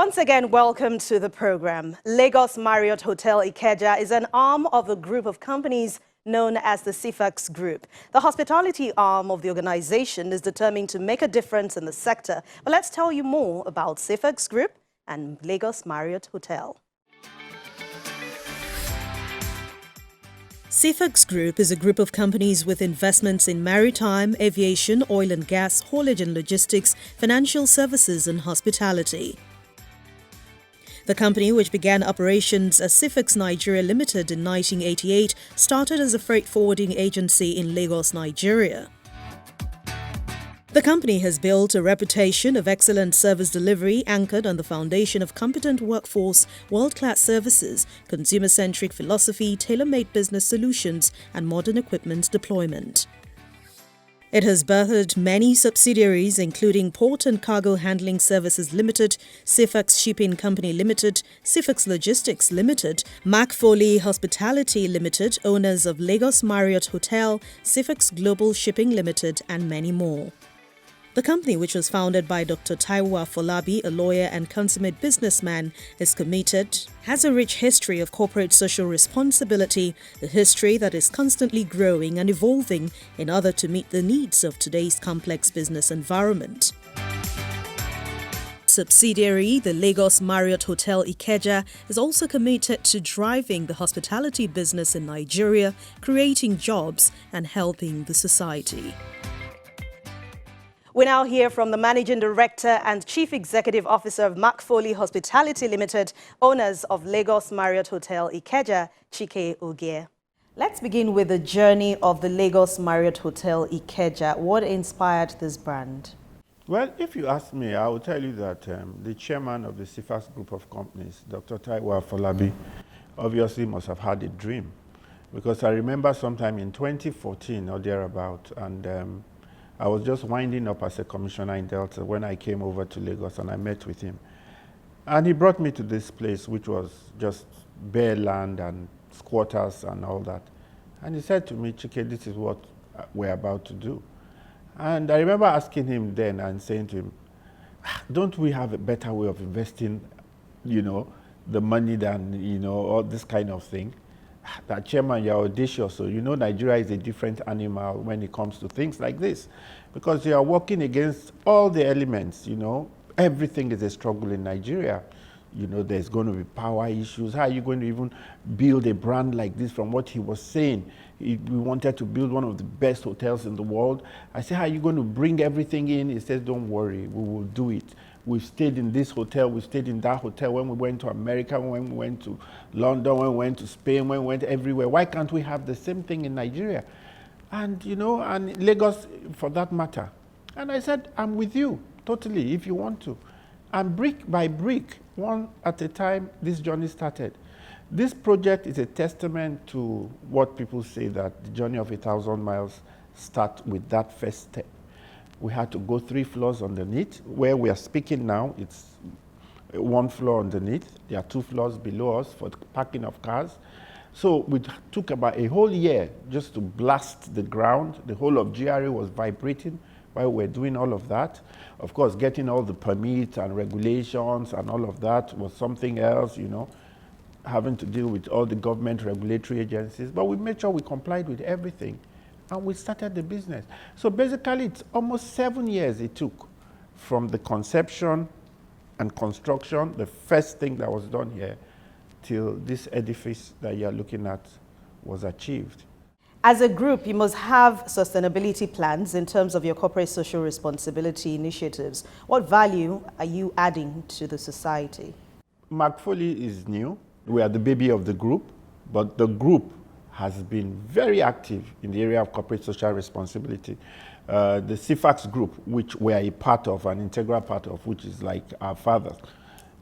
Once again, welcome to the program. Lagos Marriott Hotel Ikeja is an arm of a group of companies known as the SIFAX Group. The hospitality arm of the organization is determined to make a difference in the sector. But let's tell you more about SIFAX Group and Lagos Marriott Hotel. Seafox Group is a group of companies with investments in maritime, aviation, oil and gas, haulage and logistics, financial services and hospitality. The company, which began operations as SIFAX Nigeria Limited in 1988, started as a freight forwarding agency in Lagos, Nigeria. The company has built a reputation of excellent service delivery anchored on the foundation of competent workforce, world-class services, consumer-centric philosophy, tailor-made business solutions, and modern equipment deployment. It has birthed many subsidiaries including Port and Cargo Handling Services Limited, SIFAX Shipping Company Limited, SIFAX Logistics Limited, Mac Foley Hospitality Limited, owners of Lagos Marriott Hotel, SIFAX Global Shipping Limited, and many more. The company, which was founded by Dr. Taiwo Afolabi, a lawyer and consummate businessman, is committed, has a rich history of corporate social responsibility, a history that is constantly growing and evolving in order to meet the needs of today's complex business environment. Subsidiary, the Lagos Marriott Hotel Ikeja, is also committed to driving the hospitality business in Nigeria, creating jobs and helping the society. We now hear from the Managing Director and Chief Executive Officer of Mac Foley Hospitality Limited, owners of Lagos Marriott Hotel Ikeja, Chike Ogie. Let's begin with the journey of the Lagos Marriott Hotel Ikeja. What inspired this brand? Well, if you ask me, I will tell you that the chairman of the SIFAX group of companies, Dr. Taiwo Afolabi, obviously must have had a dream. Because I remember sometime in 2014 or thereabout, and I was just winding up as a commissioner in Delta when I came over to Lagos and I met with him. And he brought me to this place, which was just bare land and squatters and all that. And he said to me, Chike, this is what we're about to do. And I remember asking him then and saying to him, don't we have a better way of investing, the money than, all this kind of thing? That chairman, you're audacious, so Nigeria is a different animal when it comes to things like this, because you are working against all the elements. Everything is a struggle in Nigeria. There's going to be power issues. How are you going to even build a brand like this? From what he was saying, we wanted to build one of the best hotels in the world. I said, how are you going to bring everything in? He says, don't worry, we will do it. We've stayed in this hotel, we stayed in that hotel when we went to America, when we went to London, when we went to Spain, when we went everywhere. Why can't we have the same thing in Nigeria? And, and Lagos for that matter. And I said, I'm with you, totally, if you want to. And brick by brick, one at a time, this journey started. This project is a testament to what people say, that the journey of 1,000 miles starts with that first step. We had to go 3 floors underneath. Where we are speaking now, it's 1 floor underneath. There are 2 floors below us for the parking of cars. So we took about a whole year just to blast the ground. The whole of GRA was vibrating while we were doing all of that. Of course, getting all the permits and regulations and all of that was something else, having to deal with all the government regulatory agencies. But we made sure we complied with everything. And we started the business. So basically, it's almost 7 years it took from the conception and construction, the first thing that was done here, till this edifice that you're looking at was achieved. As a group, you must have sustainability plans in terms of your corporate social responsibility initiatives. What value are you adding to the society? Mac Foley is new. We are the baby of the group, but the group has been very active in the area of corporate social responsibility. The SIFAX group, which we are a part of, an integral part of, which is like our fathers,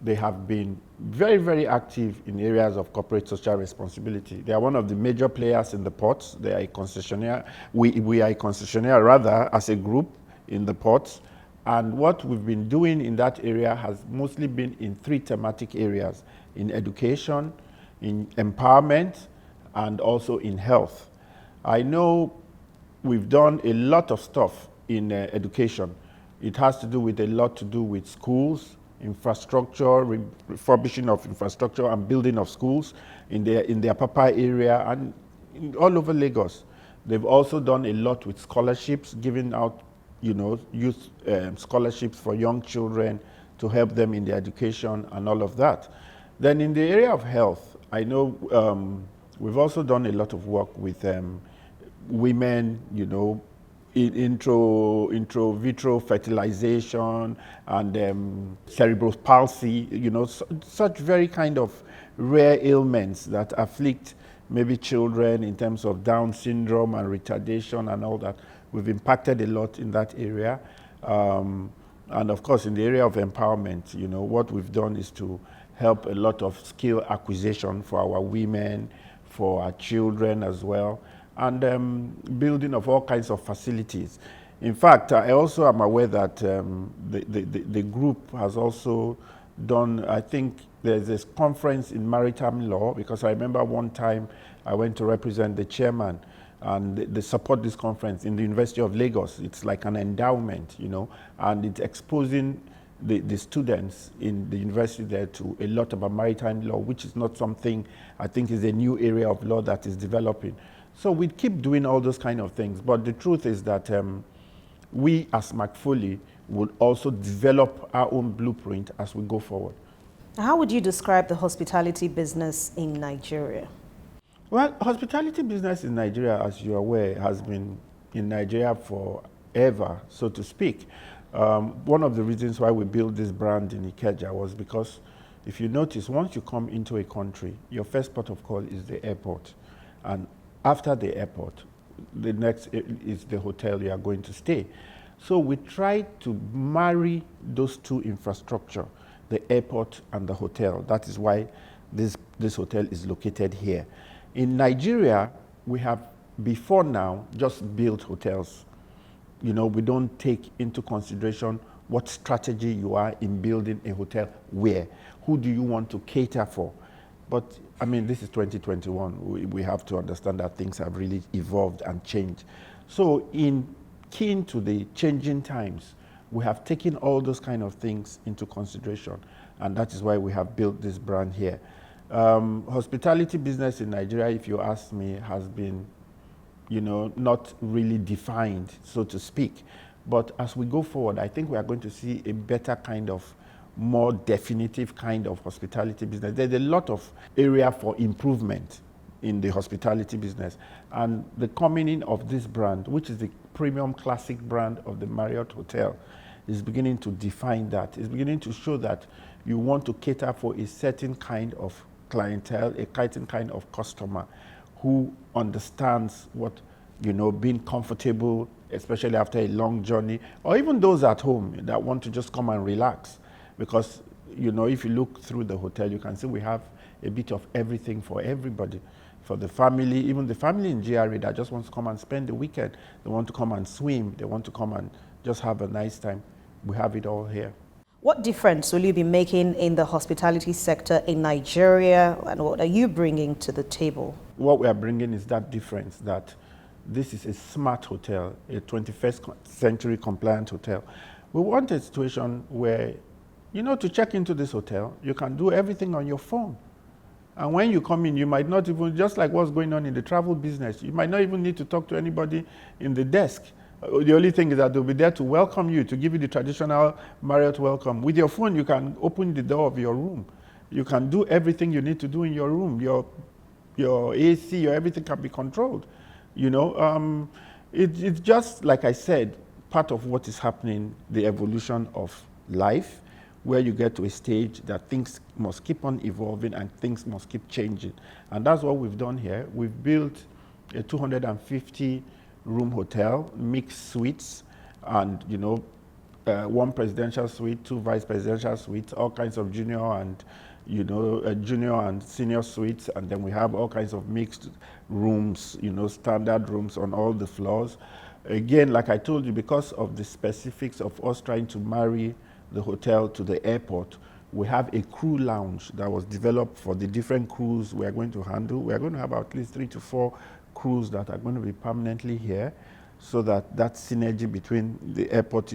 they have been very, very active in areas of corporate social responsibility. They are one of the major players in the ports. They are a concessionaire. We are a concessionaire, rather, as a group in the ports. And what we've been doing in that area has mostly been in 3 thematic areas: in education, in empowerment, and also in health. I know we've done a lot of stuff in education. It has to do with a lot to do with schools, infrastructure, refurbishing of infrastructure and building of schools in their Papa area and all over Lagos. They've also done a lot with scholarships, giving out, youth scholarships for young children to help them in their education and all of that. Then in the area of health, I know we've also done a lot of work with women, intro vitro fertilization and cerebral palsy, such very kind of rare ailments that afflict maybe children in terms of Down syndrome and retardation and all that. We've impacted a lot in that area. And of course, in the area of empowerment, what we've done is to help a lot of skill acquisition for our women, for our children as well, and building of all kinds of facilities. In fact, I also am aware that the group has also done, I think there's this conference in maritime law, because I remember one time I went to represent the chairman and they support this conference in the University of Lagos. It's like an endowment, and it's exposing the students in the university there to a lot about maritime law, which is not something I think is a new area of law that is developing. So we keep doing all those kind of things. But the truth is that we as McFoley would also develop our own blueprint as we go forward. How would you describe the hospitality business in Nigeria? Well, hospitality business in Nigeria, as you're aware, has been in Nigeria forever, so to speak. One of the reasons why we built this brand in Ikeja was because if you notice, once you come into a country, your first port of call is the airport. And after the airport, the next is the hotel you are going to stay. So we try to marry those two infrastructure, the airport and the hotel. That is why this hotel is located here. In Nigeria, we have before now just built hotels. We don't take into consideration what strategy you are in building a hotel where. Who do you want to cater for? But I mean, this is 2021. We have to understand that things have really evolved and changed. So in keen to the changing times, we have taken all those kind of things into consideration. And that is why we have built this brand here. Hospitality business in Nigeria, if you ask me, has been, not really defined, so to speak. But as we go forward, I think we are going to see a better kind of, more definitive kind of hospitality business. There's a lot of area for improvement in the hospitality business. And the coming in of this brand, which is the premium classic brand of the Marriott Hotel, is beginning to define that. It's beginning to show that you want to cater for a certain kind of clientele, a certain kind of customer who understands what, being comfortable, especially after a long journey, or even those at home that want to just come and relax. Because, if you look through the hotel, you can see we have a bit of everything for everybody. For the family, even the family in GRA that just wants to come and spend the weekend. They want to come and swim. They want to come and just have a nice time. We have it all here. What difference will you be making in the hospitality sector in Nigeria, and what are you bringing to the table? What we are bringing is that difference, that this is a smart hotel, a 21st century compliant hotel. We want a situation where, to check into this hotel, you can do everything on your phone. And when you come in, you might not even, just like what's going on in the travel business, you might not even need to talk to anybody in the desk. The only thing is that they'll be there to welcome you, to give you the traditional Marriott welcome. With your phone, you can open the door of your room. You can do everything you need to do in your room. Your AC, your everything can be controlled. It's just, like I said, part of what is happening, the evolution of life, where you get to a stage that things must keep on evolving and things must keep changing. And that's what we've done here. We've built a 250-room hotel, mixed suites, and, one presidential suite, 2 vice presidential suites, all kinds of junior and senior suites. And then we have all kinds of mixed rooms, standard rooms on all the floors. Again, like I told you, because of the specifics of us trying to marry the hotel to the airport, we have a crew lounge that was developed for the different crews we are going to handle. We are going to have at least 3 to 4 crews that are going to be permanently here, so that synergy between the airport,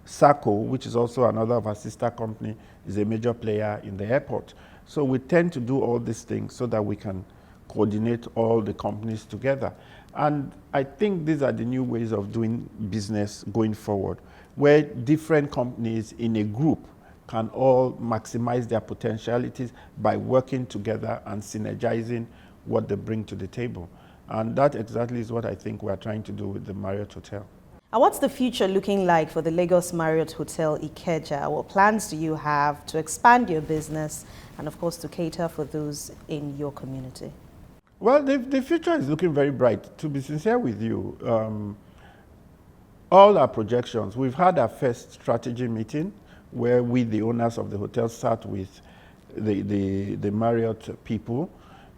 SACO, which is also another of our sister company, is a major player in the airport. So we tend to do all these things so that we can coordinate all the companies together. And I think these are the new ways of doing business going forward, where different companies in a group can all maximize their potentialities by working together and synergizing what they bring to the table. And that exactly is what I think we're trying to do with the Marriott Hotel. And what's the future looking like for the Lagos Marriott Hotel Ikeja? What plans do you have to expand your business and, of course, to cater for those in your community? Well, the future is looking very bright. To be sincere with you, all our projections, we've had our first strategy meeting where we, the owners of the hotel, sat with the Marriott people,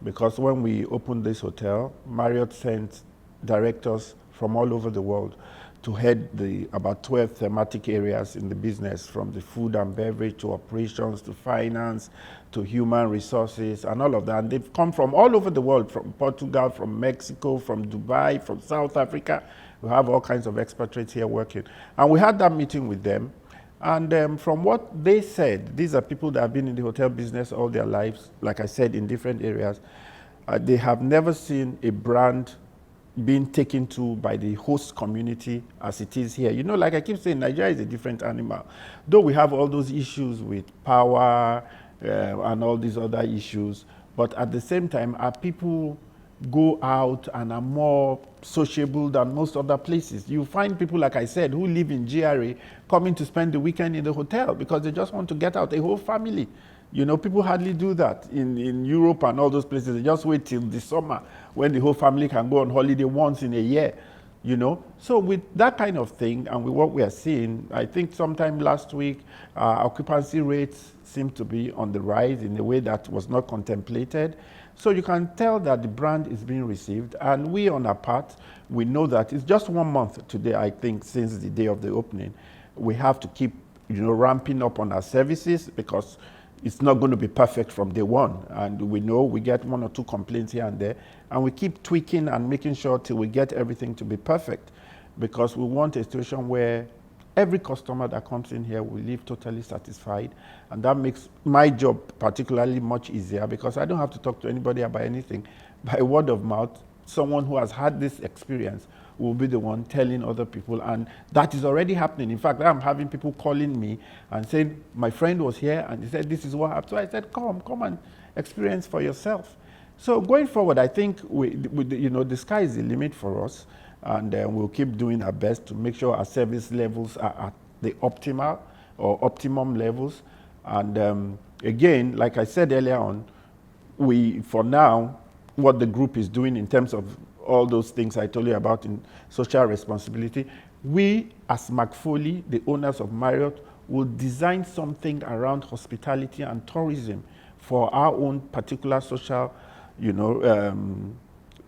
because when we opened this hotel, Marriott sent directors from all over the world to head about 12 thematic areas in the business, from the food and beverage to operations to finance to human resources and all of that. And they've come from all over the world, from Portugal, from Mexico, from Dubai, from South Africa. We have all kinds of expatriates here working. And we had that meeting with them. And from what they said, these are people that have been in the hotel business all their lives, like I said, in different areas. They have never seen a brand being taken to by the host community as it is here. You know, like I keep saying, Nigeria is a different animal. Though we have all those issues with power and all these other issues, but at the same time, our people go out and are more sociable than most other places. You find people, like I said, who live in GRA coming to spend the weekend in the hotel because they just want to get out, a whole family. You know, people hardly do that in Europe and all those places. They just wait till the summer when the whole family can go on holiday once in a year, you know. So with that kind of thing and with what we are seeing, I think sometime last week, occupancy rates seem to be on the rise in a way that was not contemplated. So you can tell that the brand is being received, and we on our part, we know that it's just 1 month today, I think, since the day of the opening. We have to keep, you know, ramping up on our services because it's not going to be perfect from day one. And we know we get 1 or 2 complaints here and there, and we keep tweaking and making sure till we get everything to be perfect, because we want a situation where every customer that comes in here will leave totally satisfied. And that makes my job particularly much easier because I don't have to talk to anybody about anything. By word of mouth, someone who has had this experience will be the one telling other people. And that is already happening. In fact, I'm having people calling me and saying, my friend was here and he said, this is what happened. So I said, come and experience for yourself. So going forward, I think you know, the sky is the limit for us. And we'll keep doing our best to make sure our service levels are at the optimal or optimum levels. And again, like I said earlier on, for now, what the group is doing in terms of all those things I told you about in social responsibility, we as McFoley, the owners of Marriott, will design something around hospitality and tourism for our own particular social, you know,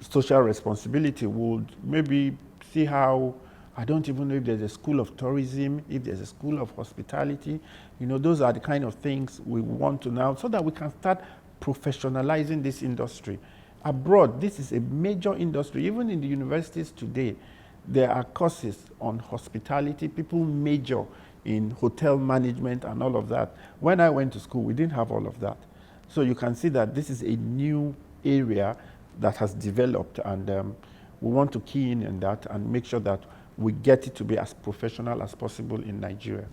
social responsibility. Would maybe see how, I don't even know if there's a school of tourism, if there's a school of hospitality. You know, those are the kind of things we want to now, so that we can start professionalizing this industry. Abroad, this is a major industry. Even in the universities today, there are courses on hospitality. People major in hotel management and all of that. When I went to school, we didn't have all of that. So you can see that this is a new area that has developed, and we want to key in on that and make sure that we get it to be as professional as possible in Nigeria.